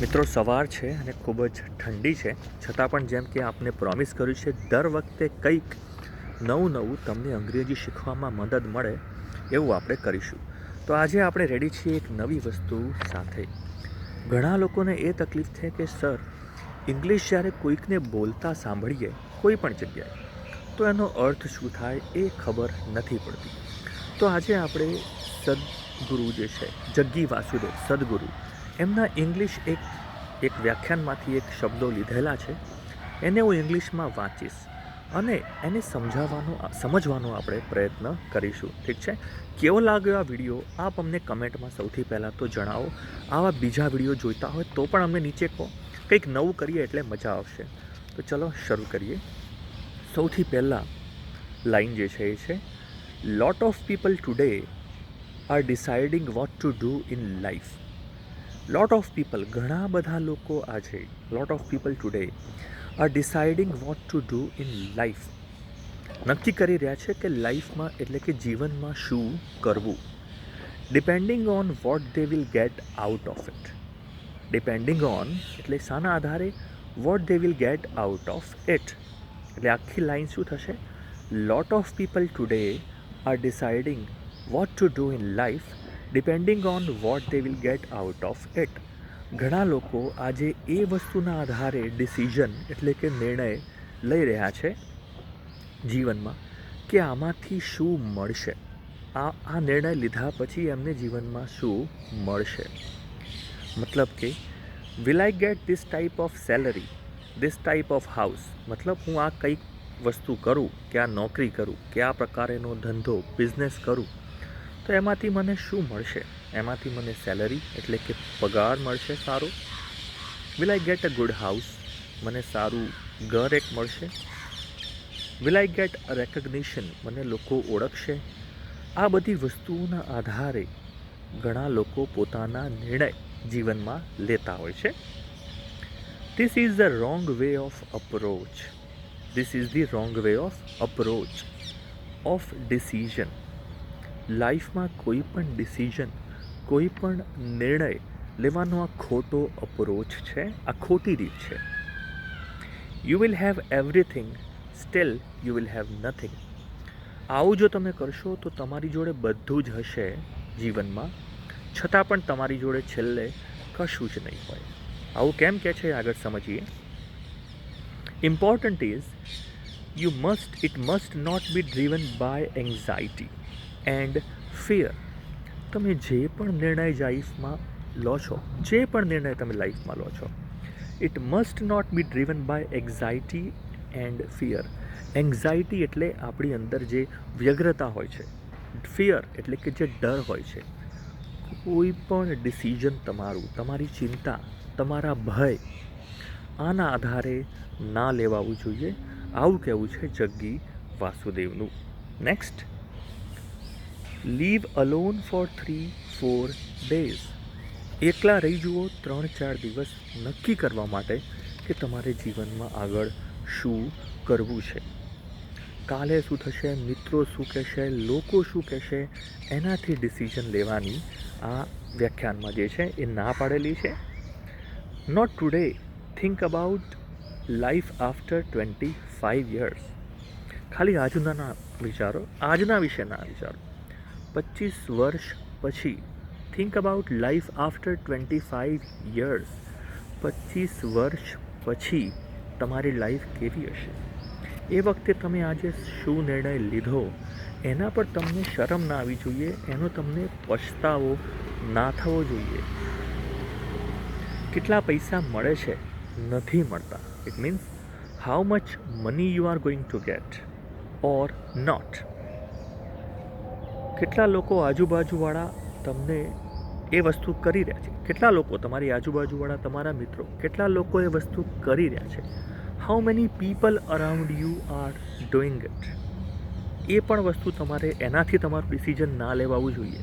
મિત્રો સવાર છે અને ખૂબ જ ઠંડી છે, છતાં પણ જેમ કે આપને પ્રોમિસ કર્યું છે દર વખતે કંઈક નવું તમને અંગ્રેજી શીખવામાં મદદ મળે એવું આપણે કરીશું. તો આજે આપણે રેડી છીએ એક નવી વસ્તુ સાથે. ઘણા લોકોને એ તકલીફ છે કે સર, ઇંગ્લિશ જ્યારે કોઈકને બોલતા સાંભળીએ કોઈ પણ જગ્યાએ તો એનો અર્થ શું થાય એ ખબર નથી પડતી. તો આજે આપણે સદગુરુ જે છે જગ્ગી વાસુદેવ સદગુરુ, એમના ઇંગ્લિશ એક વ્યાખ્યાનમાંથી એક શબ્દો લીધેલા છે, એને હું ઇંગ્લિશમાં વાંચીશ અને એને સમજવાનો આપણે પ્રયત્ન કરીશું. ઠીક છે? કેવો લાગ્યો આ વિડીયો આપ અમને કમેન્ટમાં સૌથી પહેલાં તો જણાવો. આવા બીજા વિડીયો જોઈતા હોય તો પણ અમને નીચે કહો. કંઈક નવું કરીએ એટલે મજા આવશે. તો ચલો શરૂ કરીએ. સૌથી પહેલાં લાઈન જે છે એ છે, lot of people today are deciding what to do in life. Lot of people, ઘણા બધા લોકો આજે, lot of people today are deciding what to do in life, નક્કી કરી રહ્યા છે કે લાઈફમાં એટલે કે જીવનમાં શું કરવું. Depending on what they will get out of it. Depending on એટલે શાના આધારે, what they will get out of it. એટલે આખી લાઈન શું થશે? Lot of people today are deciding what to do in life depending on what they will get out of it. ઘણા લોકો આજે એ વસ્તુના આધારે ડિસિઝન એટલે કે નિર્ણય લઈ રહ્યા છે જીવનમાં કે આમાંથી શું મળશે, આ નિર્ણય લીધા પછી એમને જીવનમાં શું મળશે. મતલબ કે will I get this type of salary, this type of house. મતલબ હું આ કંઈક વસ્તુ કરું, કે આ નોકરી કરું, કે આ પ્રકારેનો ધંધો બિઝનેસ કરું તો એમાંથી મને શું મળશે? એમાંથી મને સેલરી એટલે કે પગાર મળશે સારો. Will I get a good house, મને સારું ઘર એક મળશે. Will I get a recognition, મને લોકો ઓળખશે. આ બધી વસ્તુઓના આધારે ઘણા લોકો પોતાના નિર્ણય જીવનમાં લેતા હોય છે. This is the wrong way of approach. This is the wrong way of approach of decision. લાઈફમાં કોઈ પણ ડિસિઝન, કોઈ પણ નિર્ણય લેવાનો આ ખોટો અપ્રોચ છે, આ ખોટી રીત છે. You will have everything, steel you will have nothing. આવું જો તમે કરશો તો તમારી જોડે બધું જ હશે જીવનમાં, છતાં પણ તમારી જોડે છેલ્લે કશું જ નહીં હોય. આવું કેમ કહે છે આગળ સમજીએ. Important is it must not be driven by anxiety and fear. તમે જે પણ નિર્ણય લાઈફમાં લો છો, જે પણ નિર્ણય તમે લાઈફમાં લો છો, it must not be driven by anxiety and fear. Anxiety એટલે આપણી અંદર જે વ્યગ્રતા હોય છે, ફિયર એટલે કે જે ડર હોય છે. કોઈ પણ ડિસિઝન તમારું, તમારી ચિંતા, તમારા ભય, આના આધારે ના લેવાવું જોઈએ. આવું કહેવું છે જગ્ગી વાસુદેવનું. Next, leave alone for 3-4 days. એકલા રહી જુઓ 3-4 દિવસ નક્કી કરવા માટે કે તમારે જીવનમાં આગળ શું કરવું છે. કાલે શું થશે, મિત્રો શું કહેશે, લોકો શું કહેશે, એનાથી ડિસિઝન લેવાની આ વ્યાખ્યાનમાં જે છે એ ના પાડેલી છે. Not today, think about life after 25 years. ખાલી આજના વિચારો, આજના વિશે ના વિચારો. 25 વર્ષ પછી, think about life after 25 years. 25 વર્ષ પછી તમારી લાઈફ કેવી હશે? એ વખતે તમે આજે શું નિર્ણય લીધો એના પર તમને શરમ ના આવવી જોઈએ, એનો તમને પછતાવો ના થવો જોઈએ. કેટલા પૈસા મળે છે, નથી મળતા. It means how much money you are going to get or not. કેટલા લોકો આજુબાજુવાળા તમને એ વસ્તુ કરી રહ્યા છે, કેટલા લોકો તમારી આજુબાજુવાળા, તમારા મિત્રો, કેટલા લોકો એ વસ્તુ કરી રહ્યા છે. How many people around you are doing it. એ પણ વસ્તુ તમારે, એનાથી તમારું ડિસિઝન ના લેવાવું જોઈએ.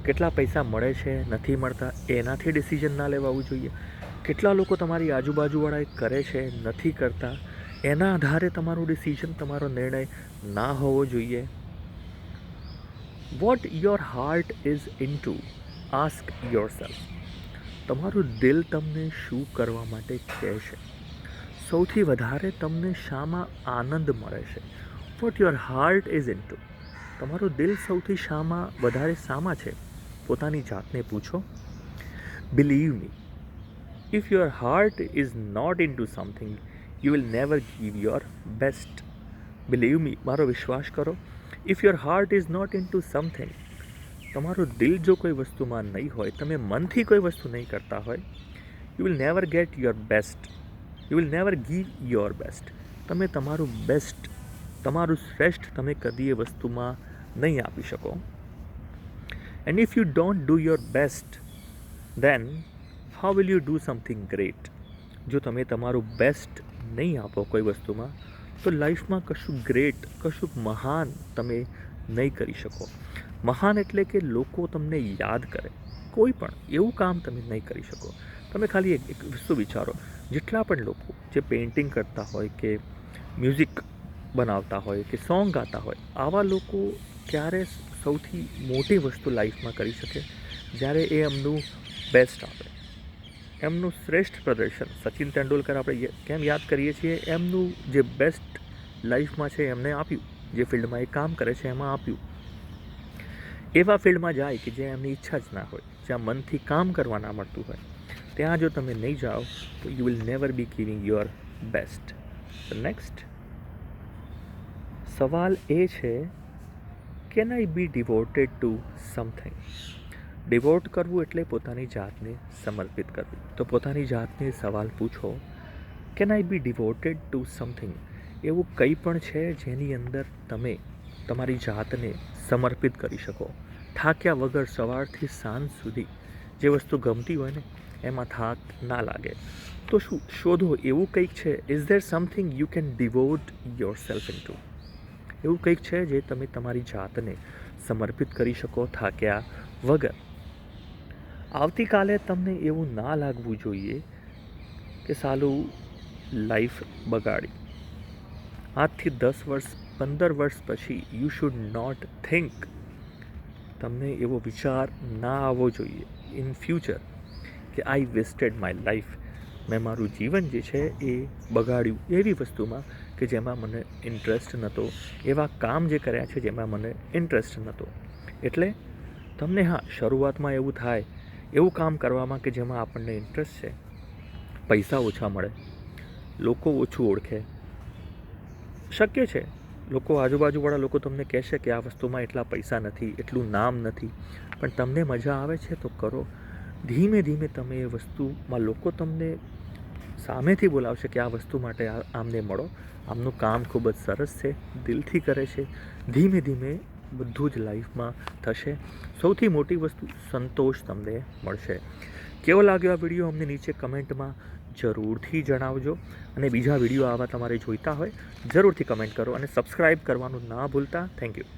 કેટલા પૈસા મળે છે, નથી મળતા, એનાથી ડિસિઝન ના લેવાવું જોઈએ. કેટલા લોકો તમારી આજુબાજુવાળા એ કરે છે, નથી કરતા, એના આધારે તમારું ડિસિઝન, તમારો નિર્ણય ના હોવો જોઈએ. Vote your heart is into, ask yourself. તમારું દિલ તમને શું કરવા માટે કહે છે? સૌથી વધારે તમને શામાં આનંદ મળે છે? What your heart is into. તમારું દિલ સૌથી વધારે શામાં છે? પોતાની જાતને પૂછો. Believe me, if your heart is not into something, you will never give your best. Believe me, મારો વિશ્વાસ કરો. If your heart is not into something, તમારું દિલ જો કોઈ વસ્તુમાં નહીં હોય, તમે મનથી કોઈ વસ્તુ નહીં કરતા હોય, you will never get your best. You will never give your best. તમે તમારું બેસ્ટ, તમારું શ્રેષ્ઠ તમે કદી એ વસ્તુમાં નહીં આપી શકો. And if you don't do your best, then how will you do something great. જો તમે તમારું બેસ્ટ નહીં આપો કોઈ વસ્તુમાં, તો લાઈફમાં કશું ગ્રેટ, કશું મહાન તમે નહીં કરી શકો. મહાન એટલે કે લોકો તમને યાદ કરે. કોઈ પણ એવું કામ તમે નહીં કરી શકો. તમે ખાલી એક વસ્તુ વિચારો, જેટલા પણ લોકો જે પેઇન્ટિંગ કરતા હોય કે મ્યુઝિક બનાવતા હોય કે સોંગ ગાતા હોય, આવા લોકો ક્યારે સૌથી મોટી વસ્તુ લાઈફમાં કરી શકે? જ્યારે એ એમનું બેસ્ટ આપે, એમનું શ્રેષ્ઠ પ્રદર્શન. સચિન તેંડુલકર આપણે કેમ યાદ કરીએ છીએ? એમનું જે બેસ્ટ લાઈફમાં છે એમને આપ્યું, જે ફિલ્ડમાં એ કામ કરે છે એમાં આપ્યું. એવા ફિલ્ડમાં જાય કે જ્યાં એમની ઈચ્છા જ ના હોય, જ્યાં મનથી કામ કરવા ના મળતું હોય, ત્યાં જો તમે નહીં જાઓ તો you will never be giving your best. Next સવાલ એ છે, can I be devoted to something. Devote કરવું એટલે પોતાની જાતને સમર્પિત કરવી. તો પોતાની જાતને સવાલ પૂછો, can I be devoted to something. એવું કંઈ પણ છે જેની અંદર તમે તમારી જાતને સમર્પિત કરી શકો. થાક્યા વગર સવારથી સાંજ સુધી જે વસ્તુ ગમતી હોય ને એમાં થાક ના લાગે, તો શું શોધો એવું કંઈક છે. Is there something you can devote yourself into. એવું કંઈક છે જે તમે તમારી જાતને સમર્પિત કરી શકો થાક્યા વગર. આવતીકાલે તમને એવું ના લાગવું જોઈએ કે સાલું લાઈફ બગાડી. આજથી 10 વર્ષ 15 વર્ષ પછી યુ શુડ નોટ થિંક. તમને એવો વિચાર ના આવવો જોઈએ ઇન ફ્યુચર કે આઈ વેસ્ટેડ માય લાઈફ. મેં મારું જીવન જે છે એ બગાડ્યું એવી વસ્તુમાં કે જેમાં મને ઇન્ટરેસ્ટ નહોતો, એવા કામ જે કર્યા છે જેમાં મને ઇન્ટરેસ્ટ નહોતો. એટલે તમને શરૂઆતમાં એવું થાય, એવું કામ કરવામાં કે જેમાં આપણને ઇન્ટરેસ્ટ છે, પૈસા ઓછા મળે, લોકો ઓછું ઓળખે. શક્ય છે લોકો આજુબાજુવાળા લોકો તમને કહેશે કે આ વસ્તુમાં એટલા પૈસા નથી, એટલું નામ નથી, પણ તમને મજા આવે છે તો કરો. ધીમે ધીમે તમે એ વસ્તુમાં લોકો તમને સામેથી બોલાવશે કે આ વસ્તુ માટે આમને મળો, આમનું કામ ખૂબ જ સરસ છે, દિલથી કરે છે. ધીમે ધીમે બધું જ લાઈફમાં થશે. સૌથી મોટી વસ્તુ સંતોષ તમને મળશે. કેવો લાગ્યો આ વિડીયો અમને નીચે કમેન્ટમાં જરૂરથી જણાવજો. અને બીજા વિડીયો આવા તમારે જોઈતા હોય જરૂરથી કમેન્ટ કરો અને સબસ્ક્રાઈબ કરવાનું ના ભૂલતા. Thank you.